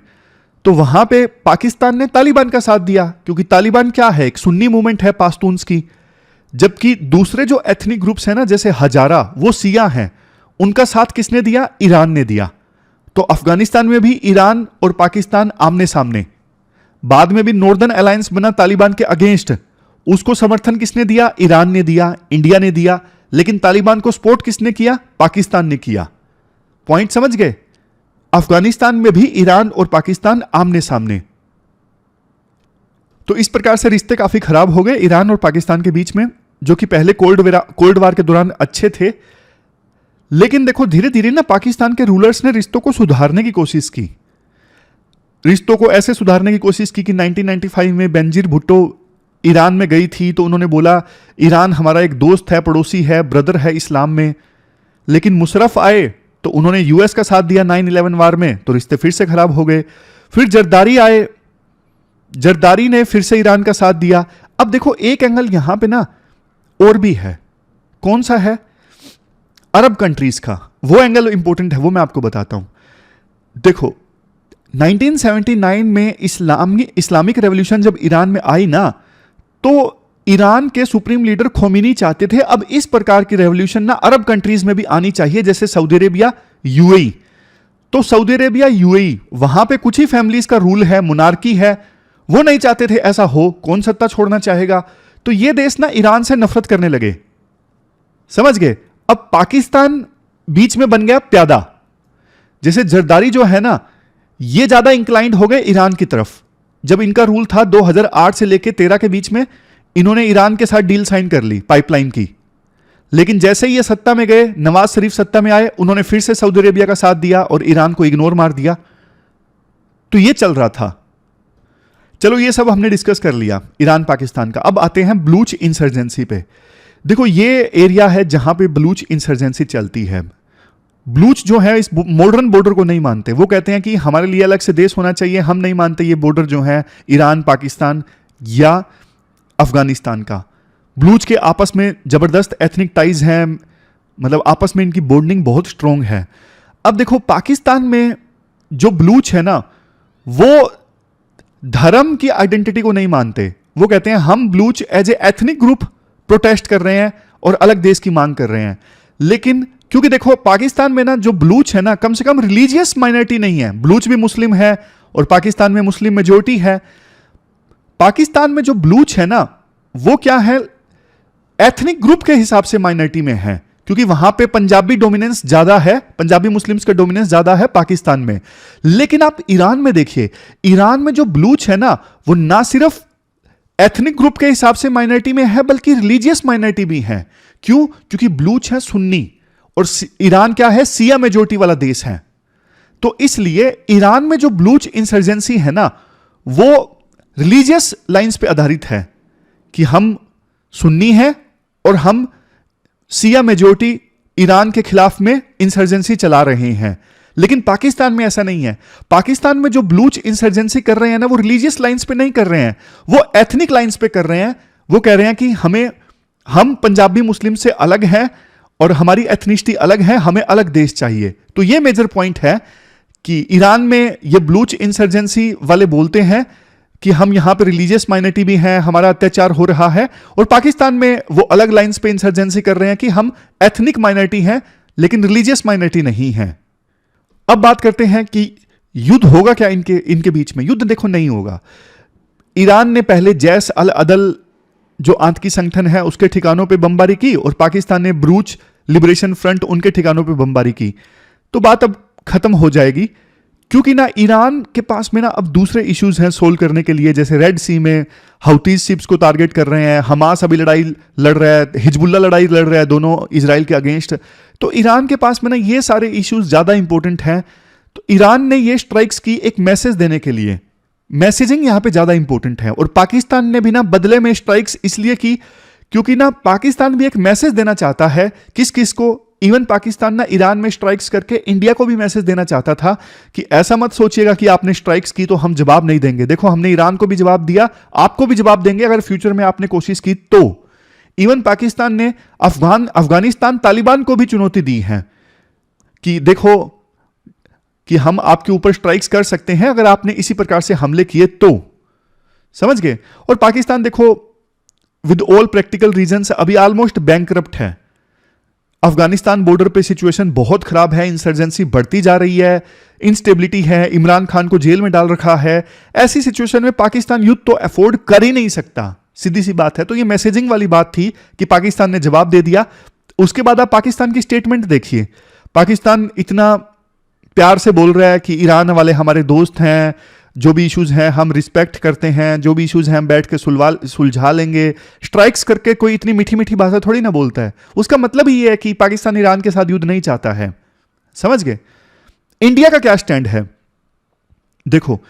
तो वहां पे पाकिस्तान ने तालिबान का साथ दिया, क्योंकि तालिबान क्या है, एक सुन्नी मूवमेंट है पाश्तून्स की। जबकि दूसरे जो एथनिक ग्रुप्स हैं ना, जैसे हजारा, वो सिया हैं, उनका साथ किसने दिया? ईरान ने दिया। तो अफगानिस्तान में भी ईरान और पाकिस्तान आमने सामने। बाद में भी नॉर्दर्न अलायंस बना तालिबान के अगेंस्ट, उसको समर्थन किसने दिया? ईरान ने दिया, इंडिया ने दिया। लेकिन तालिबान को सपोर्ट किसने किया? पाकिस्तान ने किया। पॉइंट समझ गए? अफगानिस्तान में भी ईरान और पाकिस्तान आमने सामने। तो इस प्रकार से रिश्ते काफी खराब हो गए ईरान और पाकिस्तान के बीच में, जो कि पहले कोल्ड वार के दौरान अच्छे थे। लेकिन देखो धीरे धीरे ना पाकिस्तान के रूलर्स ने रिश्तों को सुधारने की कोशिश की। रिश्तों को ऐसे सुधारने की कोशिश की कि 1995 में बेनजीर भुट्टो ईरान में गई थी, तो उन्होंने बोला ईरान हमारा एक दोस्त है, पड़ोसी है, ब्रदर है इस्लाम में। लेकिन मुशर्रफ आए तो उन्होंने यूएस का साथ दिया 9/11 वार में, तो रिश्ते फिर से खराब हो गए। फिर जरदारी आए, जरदारी ने फिर से ईरान का साथ दिया। अब देखो एक एंगल यहां पे ना और भी है। कौन सा है? अरब कंट्रीज का। वो एंगल इंपॉर्टेंट है, वो मैं आपको बताता हूं। देखो 1979 में इस्लामिक रेवोल्यूशन जब ईरान में आई ना, तो ईरान के सुप्रीम लीडर खोमेनी चाहते थे अब इस प्रकार की रेवोल्यूशन ना अरब कंट्रीज में भी आनी चाहिए, जैसे सऊदी अरेबिया, यूएई। तो सऊदी अरेबिया, यूएई, वहां पे कुछ ही फैमिलीज का रूल है, मोनार्की है, वो नहीं चाहते थे ऐसा हो। कौन सत्ता छोड़ना चाहेगा? तो ये देश ना ईरान से नफरत करने लगे। समझ गए? अब पाकिस्तान बीच में बन गया प्यादा। जैसे जरदारी जो है ना, ये ज्यादा इंक्लाइंड हो गए ईरान की तरफ। जब इनका रूल था 2008 से लेकर 13 के बीच में, इन्होंने ईरान के साथ डील साइन कर ली पाइपलाइन की। लेकिन जैसे ही ये सत्ता में गए, नवाज शरीफ सत्ता में आए, उन्होंने फिर से सऊदी अरेबिया का साथ दिया और ईरान को इग्नोर मार दिया। तो ये चल रहा था। चलो ये सब हमने डिस्कस कर लिया ईरान पाकिस्तान का। अब आते हैं बलूच इंसर्जेंसी पे। देखो ये एरिया है जहां पे बलूच इंसर्जेंसी चलती है। बलूच जो है इस मॉडर्न बॉर्डर को नहीं मानते। वो कहते हैं कि हमारे लिए अलग से देश होना चाहिए, हम नहीं मानते ये बॉर्डर जो है ईरान, पाकिस्तान या अफगानिस्तान का। बलूच के आपस में जबरदस्त एथनिक टाइज हैं, मतलब आपस में इनकी बॉन्डिंग बहुत स्ट्रांग है। अब देखो पाकिस्तान में जो बलूच है ना, वो धर्म की आइडेंटिटी को नहीं मानते। वो कहते हैं हम Baloch as a ethnic group protest कर रहे हैं और अलग देश की मांग कर रहे हैं। लेकिन क्योंकि देखो पाकिस्तान में ना जो बलूच है ना, कम से कम रिलीजियस माइनॉरिटी नहीं है। बलूच भी मुस्लिम है और पाकिस्तान में मुस्लिम मेजोरिटी है। पाकिस्तान में जो बलूच है ना, वो क्या है, एथनिक ग्रुप के हिसाब से माइनॉरिटी में है, क्योंकि वहां पे पंजाबी डोमिनेंस ज्यादा है, पंजाबी मुस्लिम्स का डोमिनेंस ज्यादा है पाकिस्तान में। लेकिन आप ईरान में देखिए, ईरान में जो बलूच है ना, वो ना सिर्फ एथनिक ग्रुप के हिसाब से माइनॉरिटी में है, बल्कि रिलीजियस माइनॉरिटी भी है। क्यों? क्योंकि बलूच है सुन्नी और ईरान क्या है, सिया मेजोरिटी वाला देश है। तो इसलिए ईरान में जो बलूच इंसर्जेंसी है ना, वो रिलीजियस लाइंस पे आधारित है कि हम सुन्नी हैं और हम सिया मेजोरिटी ईरान के खिलाफ में इंसर्जेंसी चला रहे हैं। लेकिन पाकिस्तान में ऐसा नहीं है। पाकिस्तान में जो बलूच इंसर्जेंसी कर रहे हैं ना, वो रिलीजियस लाइंस पे नहीं कर रहे हैं, वो एथनिक लाइंस पे कर रहे हैं। वो कह रहे हैं कि हम पंजाबी मुस्लिम से अलग हैं और हमारी एथनिसिटी अलग है, हमें अलग देश चाहिए। तो ये मेजर पॉइंट है कि ईरान में ये बलूच इंसर्जेंसी वाले बोलते हैं कि हम यहां पे रिलीजियस माइनॉरिटी भी हैं, हमारा अत्याचार हो रहा है, और पाकिस्तान में वो अलग लाइंस पे इंसर्जेंसी कर रहे हैं कि हम एथनिक माइनॉरिटी हैं लेकिन रिलीजियस माइनॉरिटी नहीं है। अब बात करते हैं कि युद्ध होगा क्या इनके बीच में। युद्ध देखो नहीं होगा। ईरान ने पहले जैश अल अदल जो आतंकी संगठन है उसके ठिकानों पे बमबारी की, और पाकिस्तान ने बरूच लिबरेशन फ्रंट उनके ठिकानों पे बमबारी की। तो बात अब खत्म हो जाएगी, क्योंकि ना ईरान के पास में ना अब दूसरे इश्यूज हैं सोल्व करने के लिए, जैसे रेड सी में हाउतीज शिप्स को टारगेट कर रहे हैं, हमास अभी लड़ाई लड़ रहा है, हिजबुल्ला लड़ाई लड़ रहा है, दोनों इजराइल के अगेंस्ट। तो ईरान के पास में ना ये सारे इश्यूज ज्यादा इंपॉर्टेंट हैं। तो ईरान ने ये स्ट्राइक्स की एक मैसेज देने के लिए, मैसेजिंग यहां पे ज्यादा इंपॉर्टेंट है। और पाकिस्तान ने भी ना बदले में स्ट्राइक्स इसलिए की क्योंकि ना पाकिस्तान भी एक मैसेज देना चाहता है किस किस को। इवन पाकिस्तान ना ईरान में स्ट्राइक्स करके इंडिया को भी मैसेज देना चाहता था कि ऐसा मत सोचिएगा कि आपने स्ट्राइक्स की तो हम जवाब नहीं देंगे। देखो, हमने ईरान को भी जवाब दिया, आपको भी जवाब देंगे अगर फ्यूचर में आपने कोशिश की तो। इवन पाकिस्तान ने अफगानिस्तान तालिबान को भी चुनौती दी है कि देखो कि हम आपके ऊपर स्ट्राइक्स कर सकते हैं अगर आपने इसी प्रकार से हमले किए तो। समझ गए। और पाकिस्तान देखो विद ऑल प्रैक्टिकल रीजंस अभी ऑलमोस्ट बैंकरप्ट है। अफगानिस्तान बॉर्डर पे सिचुएशन बहुत खराब है, इंसर्जेंसी बढ़ती जा रही है, इंस्टेबिलिटी है, इमरान खान को जेल में डाल रखा है। ऐसी सिचुएशन में पाकिस्तान युद्ध तो अफोर्ड कर ही नहीं सकता, सीधी सी बात है। तो ये मैसेजिंग वाली बात थी कि पाकिस्तान ने जवाब दे दिया। उसके बाद आप पाकिस्तान की स्टेटमेंट देखिए। पाकिस्तान इतना प्यार से बोल रहा है कि ईरान वाले हमारे दोस्त हैं, जो भी इश्यूज हैं हम रिस्पेक्ट करते हैं, जो भी इश्यूज हैं हम बैठ के सुलझा लेंगे। स्ट्राइक्स करके कोई इतनी मीठी मीठी भाषा थोड़ी ना बोलता है। उसका मतलब ही ये है कि पाकिस्तान ईरान के साथ युद्ध नहीं चाहता है। समझ गए। इंडिया का क्या स्टैंड है? देखो,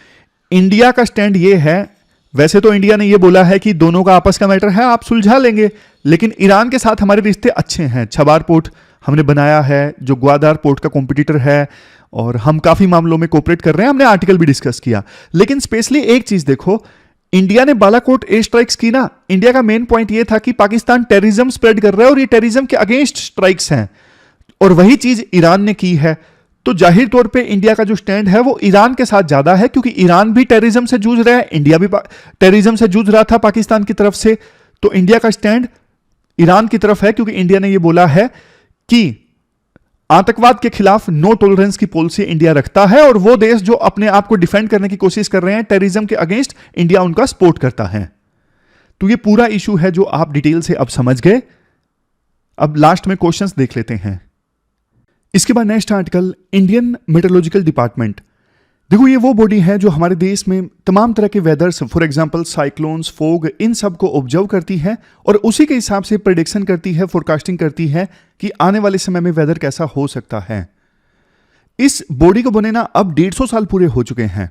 इंडिया का स्टैंड ये है, वैसे तो इंडिया ने ये बोला है कि दोनों का आपस का मैटर है, आप सुलझा लेंगे, लेकिन ईरान के साथ हमारे रिश्ते अच्छे हैं। छबार पोर्ट हमने बनाया है जो ग्वादार पोर्ट का कॉम्पिटिटर है, और हम काफी मामलों में कोऑपरेट कर रहे हैं, हमने आर्टिकल भी डिस्कस किया। लेकिन स्पेशली एक चीज देखो, इंडिया ने बालाकोट एयर स्ट्राइक्स की ना, इंडिया का मेन पॉइंट ये था कि पाकिस्तान टेररिज्म स्प्रेड कर रहा है और ये टेररिज्म के अगेंस्ट स्ट्राइक्स हैं, और वही चीज ईरान ने की है। तो जाहिर तौर पे इंडिया का जो स्टैंड है वो ईरान के साथ ज्यादा है, क्योंकि ईरान भी टेररिज्म से जूझ रहा है, इंडिया भी टेररिज्म से जूझ रहा था पाकिस्तान की तरफ से। तो इंडिया का स्टैंड ईरान की तरफ है, क्योंकि इंडिया ने ये बोला है कि आतंकवाद के खिलाफ नो टॉलरेंस की पॉलिसी इंडिया रखता है, और वो देश जो अपने आप को डिफेंड करने की कोशिश कर रहे हैं टेररिज्म के अगेंस्ट, इंडिया उनका सपोर्ट करता है। तो ये पूरा इशू है जो आप डिटेल से अब समझ गए। अब लास्ट में क्वेश्चंस देख लेते हैं। इसके बाद next article, Indian meteorological department. देखो, ये वो बॉडी है जो हमारे देश में तमाम तरह के weathers, for example cyclones, fog, इन सब को ऑब्जर्व करती है और उसी के हिसाब से प्रेडिक्शन करती है, फोरकास्टिंग करती है कि आने वाले समय में वेदर कैसा हो सकता है। इस बॉडी को बने ना अब 150 साल पूरे हो चुके हैं,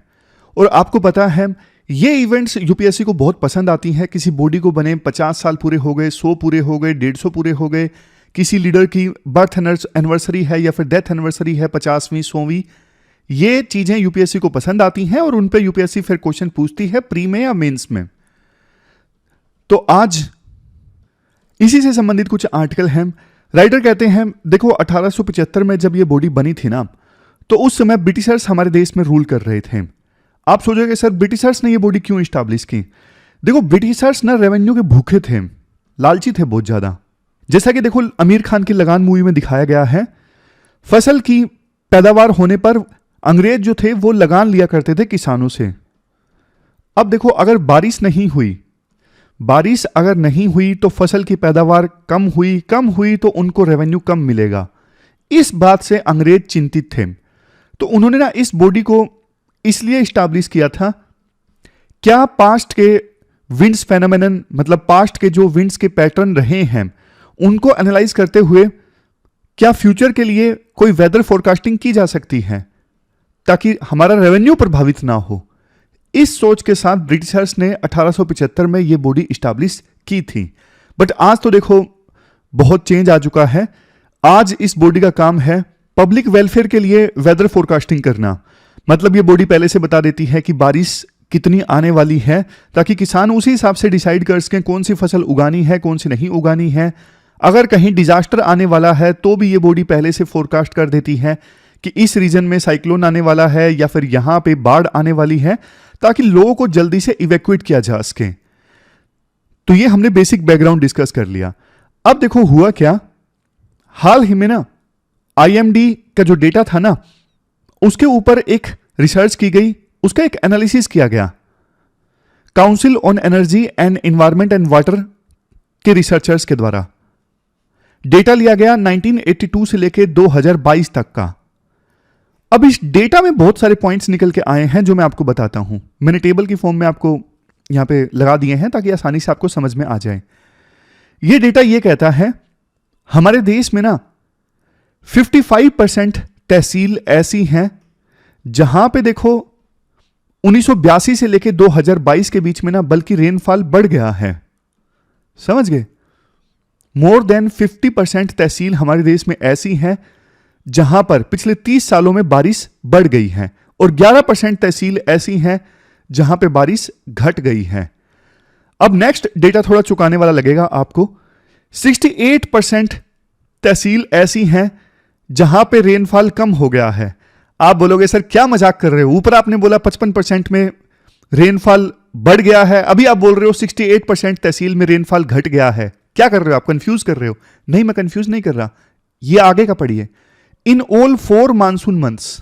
और आपको पता है ये इवेंट्स यूपीएससी को बहुत पसंद आती हैं। किसी बॉडी को बने 50 साल पूरे हो गए, 100 पूरे हो गए, 150 पूरे हो गए, किसी लीडर की बर्थ एनिवर्सरी है या फिर डेथ एनिवर्सरी है, 50वीं 100वीं, ये चीजें यूपीएससी को पसंद आती हैं और उन पे यूपीएससी फिर क्वेश्चन पूछती है प्री में या मेंस में। तो आज इसी से संबंधित कुछ आर्टिकल हैं। राइटर कहते हैं, देखो 1875 में जब ये बॉडी बनी थी ना, तो उस समय ब्रिटिशर्स हमारे देश में रूल कर रहे थे। आप सोचोगे सर ब्रिटिशर्स ने ये बॉडी क्यों इस्टेब्लिश की? देखो, ब्रिटिशर्स ना रेवेन्यू के भूखे थे, लालची थे बहुत ज्यादा। जैसा कि देखो आमिर खान की लगान मूवी में दिखाया गया है, फसल की पैदावार होने पर अंग्रेज जो थे वो लगान लिया करते थे किसानों से। अब देखो, अगर बारिश अगर नहीं हुई तो फसल की पैदावार कम हुई तो उनको रेवेन्यू कम मिलेगा। इस बात से अंग्रेज चिंतित थे, तो उन्होंने ना इस बॉडी को इसलिए इस्टेब्लिश किया था, क्या पास्ट के विंड्स फेनोमेनन, मतलब पास्ट के जो विंड्स के पैटर्न रहे हैं उनको एनालाइज करते हुए क्या फ्यूचर के लिए कोई वेदर फोरकास्टिंग की जा सकती है ताकि हमारा रेवेन्यू प्रभावित ना हो। इस सोच के साथ ब्रिटिशर्स ने 1875 में यह बॉडी इस्टेब्लिश की थी। बट आज तो देखो बहुत चेंज आ चुका है। आज इस बॉडी का काम है पब्लिक वेलफेयर के लिए वेदर फोरकास्टिंग करना, मतलब ये बॉडी पहले से बता देती है कि बारिश कितनी आने वाली है, ताकि किसान उसी हिसाब से डिसाइड कर सकें कौन सी फसल उगानी है, कौन सी नहीं उगानी है। अगर कहीं डिजास्टर आने वाला है तो भी ये बॉडी पहले से फोरकास्ट कर देती है कि इस रीजन में साइक्लोन आने वाला है या फिर यहां पे बाढ़ आने वाली है, ताकि लोगों को जल्दी से इवैक्यूएट किया जा सके। तो ये हमने बेसिक बैकग्राउंड डिस्कस कर लिया। अब देखो हुआ क्या, हाल ही में ना आईएमडी का जो डेटा था ना, उसके ऊपर एक रिसर्च की गई, उसका एक एनालिसिस किया गया। Council on energy and environment and water के रिसर्चर्स के द्वारा डेटा लिया गया 1982 से लेकर 2022 तक का। अब इस डेटा में बहुत सारे पॉइंट्स निकल के आए हैं जो मैं आपको बताता हूं। मैंने टेबल की फॉर्म में आपको यहां पे लगा दिए हैं ताकि आसानी से आपको समझ में आ जाए। यह डेटा यह कहता है हमारे देश में ना 55% तहसील ऐसी हैं जहां पे देखो 1982 से लेकर 2022 के बीच में ना बल्कि रेनफॉल बढ़ गया है। समझ गए? मोर देन 50% तहसील हमारे देश में ऐसी हैं जहां पर पिछले 30 सालों में बारिश बढ़ गई है, और 11% तहसील ऐसी हैं जहां पे बारिश घट गई है। अब नेक्स्ट डेटा थोड़ा चुकाने वाला लगेगा आपको। 68% तहसील ऐसी हैं जहां पे रेनफॉल कम हो गया है। आप बोलोगे सर क्या मजाक कर रहे हो, ऊपर आपने बोला 55% में रेनफॉल बढ़ गया है, अभी आप बोल रहे हो 68% तहसील में रेनफॉल घट गया है। क्या कर रहे हो आप, कंफ्यूज कर रहे हो? नहीं, मैं कंफ्यूज नहीं कर रहा, ये आगे का पढ़िए। इन ऑल 4 मानसून मंथ्स,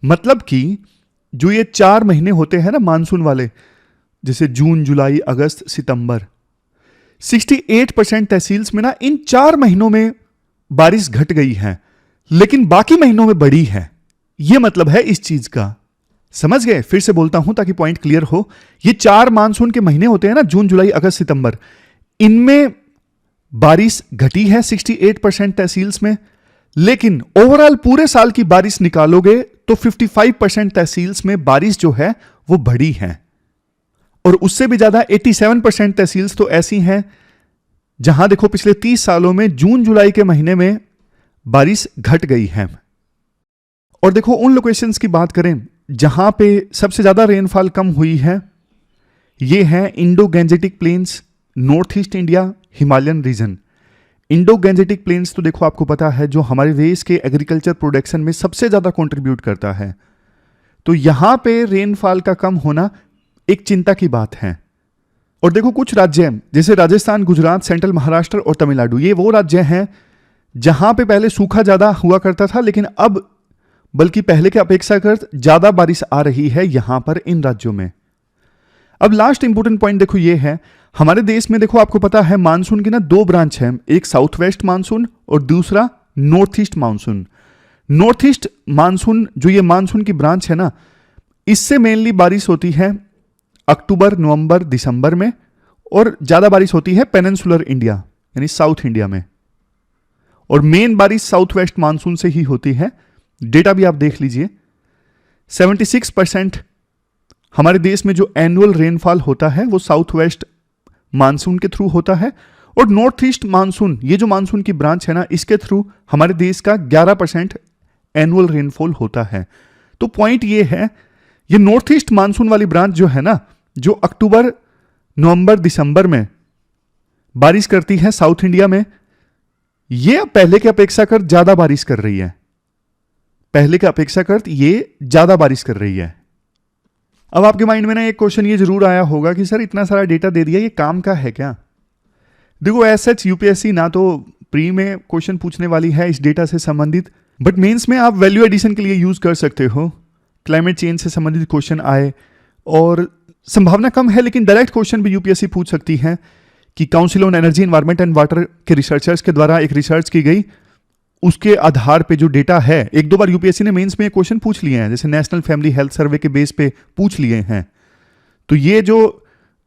मतलब कि जो ये 4 महीने होते हैं ना मानसून वाले, जैसे जून, जुलाई, अगस्त, सितंबर, 68% तहसील्स में ना इन 4 महीनों में बारिश घट गई है, लेकिन बाकी महीनों में बढ़ी है। यह मतलब है इस चीज का। समझ गए? फिर से बोलता हूं ताकि पॉइंट क्लियर हो। ये 4 मानसून के महीने होते हैं ना, जून, जुलाई, अगस्त, सितंबर, इनमें बारिश घटी है 68% तहसील्स में, लेकिन ओवरऑल पूरे साल की बारिश निकालोगे तो 55% तहसील्स में बारिश जो है वो बढ़ी है। और उससे भी ज्यादा 87% तहसील्स तो ऐसी हैं जहां देखो पिछले 30 सालों में जून जुलाई के महीने में बारिश घट गई है। और देखो उन लोकेशंस की बात करें जहां पे सबसे ज्यादा रेनफॉल कम हुई है, ये है Indo Gangetic plains, North East India, Himalayan region. Indo Gangetic plains तो देखो आपको पता है जो हमारे देश के एग्रीकल्चर प्रोडक्शन में सबसे ज्यादा कंट्रीब्यूट करता है। तो यहां पे रेनफॉल का कम होना एक चिंता की बात है। और देखो कुछ राज्य जैसे राजस्थान, गुजरात, सेंट्रल महाराष्ट्र और तमिलनाडु, ये वो राज्य हैं जहां पे पहले सूखा ज्यादा हुआ करता था, लेकिन अब बल्कि पहले के अपेक्षाकृत ज्यादा बारिश आ रही है यहां पर इन राज्यों में। अब लास्ट इंपोर्टेंट पॉइंट देखो ये है, हमारे देश में देखो आपको पता है मानसून की ना 2 ब्रांच है, एक साउथ वेस्ट मानसून और दूसरा north east monsoon. North east monsoon जो ये मानसून की ब्रांच है ना, इससे मेनली बारिश होती है अक्टूबर, नवंबर, दिसंबर में, और ज्यादा बारिश होती है पेनिनसुलर इंडिया यानी साउथ इंडिया में, और मेन बारिश साउथ वेस्ट मानसून से ही होती है। डेटा भी आप देख लीजिए, 76% हमारे देश में जो एनुअल रेनफॉल होता है वो साउथ वेस्ट मानसून के थ्रू होता है, और नॉर्थ ईस्ट मानसून, ये जो मानसून की ब्रांच है ना, इसके थ्रू हमारे देश का 11% एनुअल रेनफॉल होता है। तो पॉइंट ये है, ये नॉर्थ ईस्ट मानसून वाली ब्रांच जो है ना, जो अक्टूबर, नवंबर, दिसंबर में बारिश करती है साउथ इंडिया में, ये पहले के अपेक्षाकृत ज्यादा बारिश कर रही है। पहले के अपेक्षाकृत ये ज्यादा बारिश कर रही है। अब आपके माइंड में ना एक क्वेश्चन ये जरूर आया होगा कि सर इतना सारा डेटा दे दिया, ये काम का है क्या? देखो एज सच यूपीएससी ना तो प्री में क्वेश्चन पूछने वाली है इस डेटा से संबंधित, बट मेंस में आप वैल्यू एडिशन के लिए यूज कर सकते हो। क्लाइमेट चेंज से संबंधित क्वेश्चन आए, और संभावना कम है लेकिन डायरेक्ट क्वेश्चन भी यूपीएससी पूछ सकती है कि council on energy, environment and water के रिसर्चर्स के द्वारा एक रिसर्च की गई, उसके आधार पे जो डेटा है, 1-2 बार यूपीएससी ने मेंस में ये क्वेश्चन पूछ लिए हैं, जैसे नेशनल फैमिली हेल्थ सर्वे के बेस पे पूछ लिए हैं। तो ये जो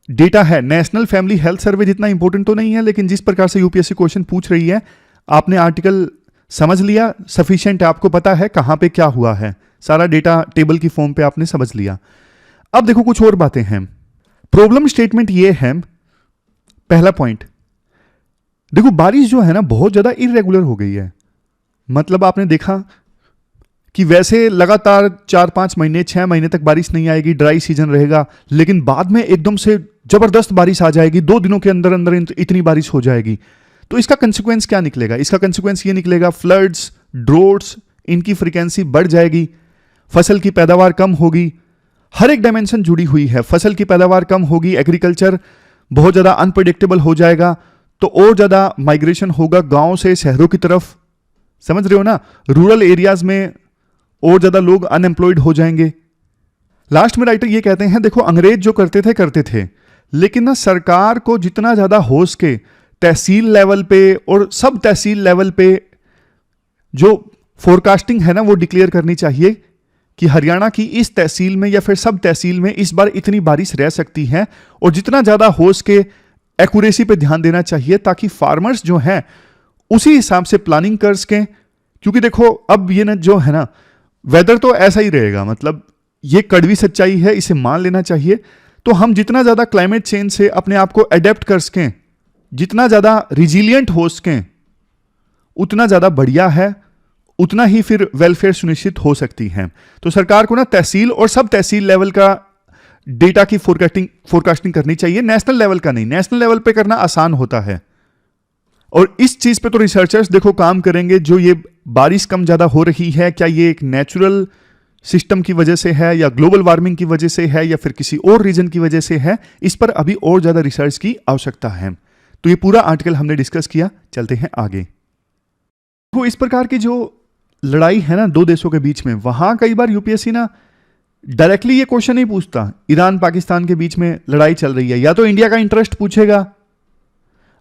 डेटा है, नेशनल फैमिली हेल्थ सर्वे जितना इंपॉर्टेंट तो नहीं है, लेकिन जिस प्रकार से यूपीएससी क्वेश्चन पूछ रही है, आपने आर्टिकल समझ लिया, सफिशिएंट है, आपको पता है कहां पे क्या हुआ है, सारा डेटा टेबल की फॉर्म पे आपने समझ लिया। अब देखो कुछ और बातें हैं। प्रॉब्लम स्टेटमेंट ये है, पहला पॉइंट देखो बारिश जो है ना बहुत ज्यादा इरेगुलर हो गई है। मतलब आपने देखा कि वैसे लगातार 4-5 महीने 6 महीने तक बारिश नहीं आएगी, ड्राई सीजन रहेगा, लेकिन बाद में एकदम से जबरदस्त बारिश आ जाएगी, 2 दिनों के अंदर अंदर इतनी बारिश हो जाएगी। तो इसका कंसिक्वेंस क्या निकलेगा? इसका कंसिक्वेंस ये निकलेगा, फ्लड्स, ड्रोट्स, इनकी फ्रीक्वेंसी बढ़ जाएगी, फसल की पैदावार कम होगी। हर एक डायमेंशन जुड़ी हुई है। फसल की पैदावार कम होगी, एग्रीकल्चर बहुत ज्यादा अनप्रेडिक्टेबल हो जाएगा, तो और ज्यादा माइग्रेशन होगा गांव से शहरों की तरफ। समझ रहे हो ना? रूरल एरियाज में और ज्यादा लोग अनएम्प्लॉयड हो जाएंगे। लास्ट में राइटर ये कहते हैं, देखो अंग्रेज जो करते थे, लेकिन ना सरकार को जितना ज्यादा हो सके तहसील लेवल पे और सब तहसील लेवल पे जो फोरकास्टिंग है ना वो डिक्लेयर करनी चाहिए कि हरियाणा की इस तहसील में या फिर सब तहसील में इस बार इतनी बारिश रह सकती है, और जितना ज्यादा हो सके एक्यूरेसी पे ध्यान देना चाहिए ताकि फार्मर्स जो हैं उसी हिसाब से प्लानिंग कर सकें। क्योंकि देखो अब ये ना जो है ना वेदर तो ऐसा ही रहेगा, मतलब ये कड़वी सच्चाई है, इसे मान लेना चाहिए। तो हम जितना ज्यादा क्लाइमेट चेंज से अपने आप को अडेप्ट कर सकें, जितना ज्यादा रिजिलियंट हो सकें, उतना ज्यादा बढ़िया है, उतना ही फिर वेलफेयर सुनिश्चित हो सकती है। तो सरकार को ना तहसील और सब तहसील लेवल का डेटा की फोरकास्टिंग करनी चाहिए, नेशनल लेवल का नहीं। नेशनल लेवल पे करना आसान होता है, और इस चीज पे तो रिसर्चर्स देखो काम करेंगे। जो ये बारिश कम ज्यादा हो रही है, क्या ये एक नेचुरल सिस्टम की वजह से है या ग्लोबल वार्मिंग की वजह से है या फिर किसी और रीजन की वजह से है, इस पर अभी और ज्यादा रिसर्च की आवश्यकता है। तो ये पूरा आर्टिकल हमने डिस्कस किया, चलते हैं आगे। तो इस प्रकार की जो लड़ाई है ना दो देशों के बीच में, वहां कई बार यूपीएससी ना डायरेक्टली ये क्वेश्चन नहीं पूछता, ईरान पाकिस्तान के बीच में लड़ाई चल रही है, या तो इंडिया का इंटरेस्ट पूछेगा,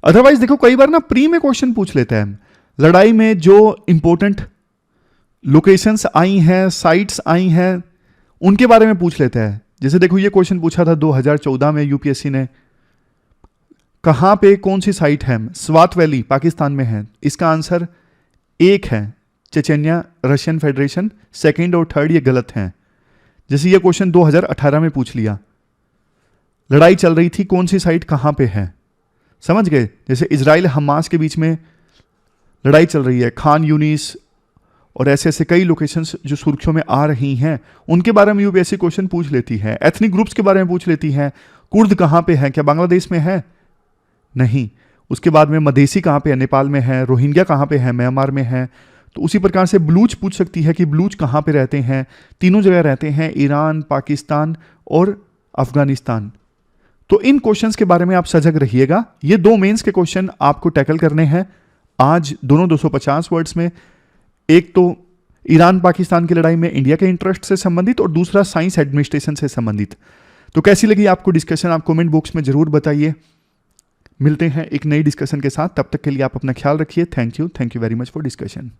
अदरवाइज देखो कई बार ना प्री में क्वेश्चन पूछ लेते हैं। लड़ाई में जो इंपॉर्टेंट लोकेशंस आई हैं, साइट्स आई हैं, उनके बारे में पूछ लेते हैं। जैसे देखो ये क्वेश्चन पूछा था 2014 में यूपीएससी ने, कहां पे कौन सी साइट है? स्वात वैली पाकिस्तान में है। इसका आंसर एक है चेचेन्या रशियन फेडरेशन, सेकंड और थर्ड ये गलत हैं। जैसे ये क्वेश्चन 2018 में पूछ लिया, लड़ाई चल रही थी, कौन सी साइट कहां पे है, समझ गए? जैसे इजराइल हमास के बीच में लड़ाई चल रही है, खान यूनिस और ऐसे ऐसे कई लोकेशंस जो सुर्खियों में आ रही हैं, उनके बारे में यूपीएससी क्वेश्चन पूछ लेती है। एथनिक ग्रुप्स के बारे में पूछ लेती है, कुर्द कहां पे है, क्या बांग्लादेश में है? नहीं। उसके बाद में मधेसी कहां पे है, नेपाल में है। रोहिंग्या कहां पे है, म्यांमार में है। तो उसी प्रकार से बलूच पूछ सकती है कि बलूच कहां पे रहते हैं, तीनों जगह रहते हैं, ईरान, पाकिस्तान और अफगानिस्तान। तो इन क्वेश्चंस के बारे में आप सजग रहिएगा। ये दो मेंस के क्वेश्चन आपको टैकल करने हैं आज, दोनों 250 वर्ड्स में। एक तो ईरान पाकिस्तान की लड़ाई में इंडिया के इंटरेस्ट से संबंधित, और दूसरा साइंस एडमिनिस्ट्रेशन से संबंधित। तो कैसी लगी आपको डिस्कशन, आप कमेंट बॉक्स में जरूर बताइए। मिलते हैं एक नई डिस्कशन के साथ, तब तक के लिए आप अपना ख्याल रखिए। Thank you very much for discussion.